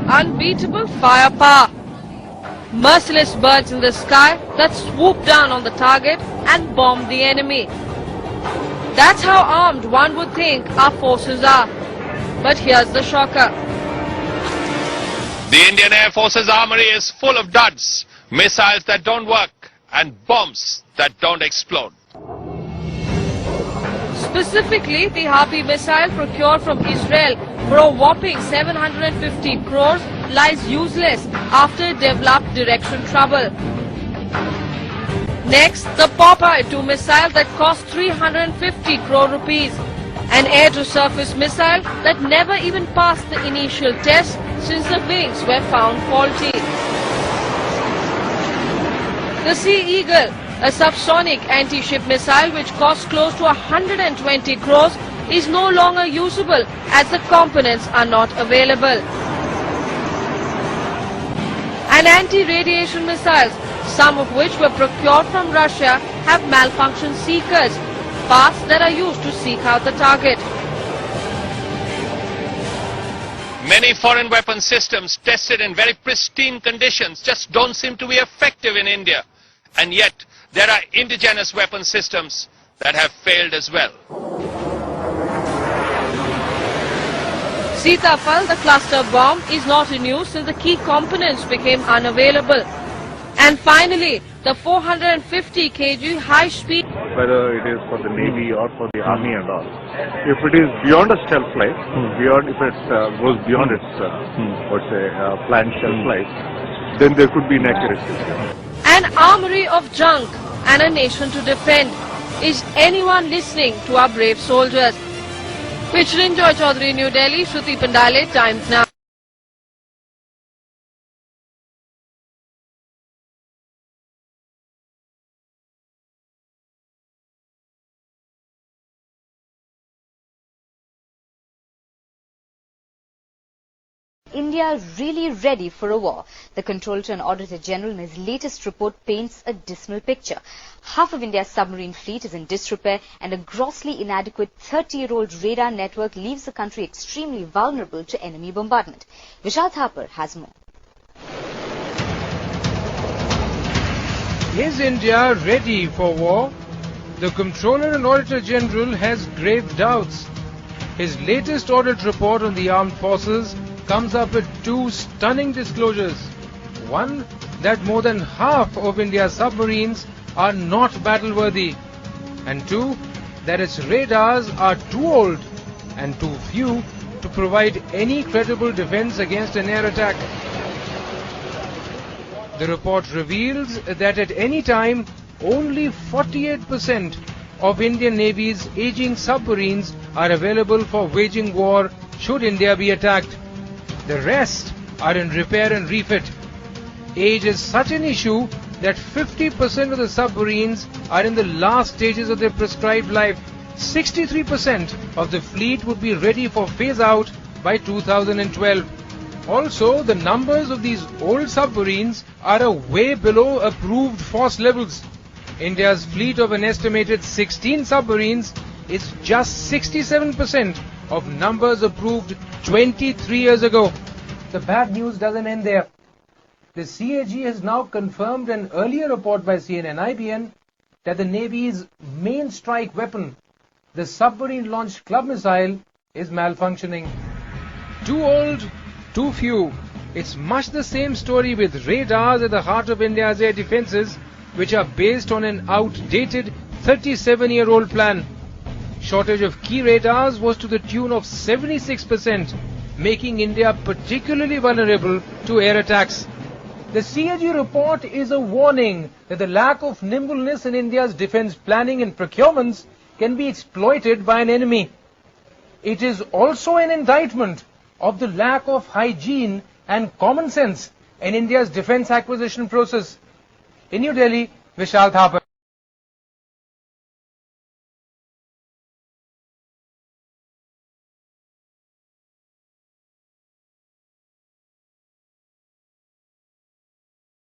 Unbeatable firepower. Merciless birds in the sky that swoop down on the target and bomb the enemy. That's how armed one would think our forces are. But here's the shocker. The Indian Air Force's armory is full of duds, missiles that don't work and bombs that don't explode. Specifically, the Harpy missile procured from Israel for a whopping 750 crores lies useless after it developed direction trouble. Next, the Popeye 2 missile that cost 350 crore rupees. An air-to-surface missile that never even passed the initial test since the wings were found faulty. The Sea Eagle, a subsonic anti-ship missile which cost close to 120 crores, is no longer usable as the components are not available. And anti-radiation missiles, some of which were procured from Russia, have malfunction seekers, parts that are used to seek out the target. Many foreign weapon systems tested in very pristine conditions just don't seem to be effective in India. And yet, there are indigenous weapon systems that have failed as well. Sitapal, the cluster bomb, is not in use since the key components became unavailable. And finally, the 450 kg high-speed, whether it is for the Navy or for the Army and all, if it is beyond a stealth flight, if it goes beyond its, planned stealth flight, then there could be inaccuracies. an armory of junk and a nation to defend. Is anyone listening to our brave soldiers? Featuring Joy Chaudhary, New Delhi, Shruti Pandale, Times Now. India really ready for a war? The Controller and Auditor General in his latest report paints a dismal picture. Half of India's submarine fleet is in disrepair and a grossly inadequate 30-year-old radar network leaves the country extremely vulnerable to enemy bombardment. Vishal Thapar has more. Is India ready for war? The Controller and Auditor General has grave doubts. His latest audit report on the armed forces comes up with two stunning disclosures. One, that more than half of India's submarines are not battle-worthy. And two, that its radars are too old and too few to provide any credible defense against an air attack. The report reveals that at any time, only 48% of Indian Navy's aging submarines are available for waging war should India be attacked. The rest are in repair and refit. Age is such an issue that 50% of the submarines are in the last stages of their prescribed life. 63% of the fleet would be ready for phase out by 2012. Also, the numbers of these old submarines are way below approved force levels. India's fleet of an estimated 16 submarines is just 67% of numbers approved 23 years ago. The bad news doesn't end there. The CAG has now confirmed an earlier report by CNN-IBN that the Navy's main strike weapon, the submarine-launched club missile, is malfunctioning. Too old, too few. It's much the same story with radars at the heart of India's air defenses, which are based on an outdated 37-year-old plan. Shortage of key radars was to the tune of 76%, making India particularly vulnerable to air attacks. The CAG report is a warning that the lack of nimbleness in India's defense planning and procurements can be exploited by an enemy. It is also an indictment of the lack of hygiene and common sense in India's defense acquisition process. In New Delhi, Vishal Thapar.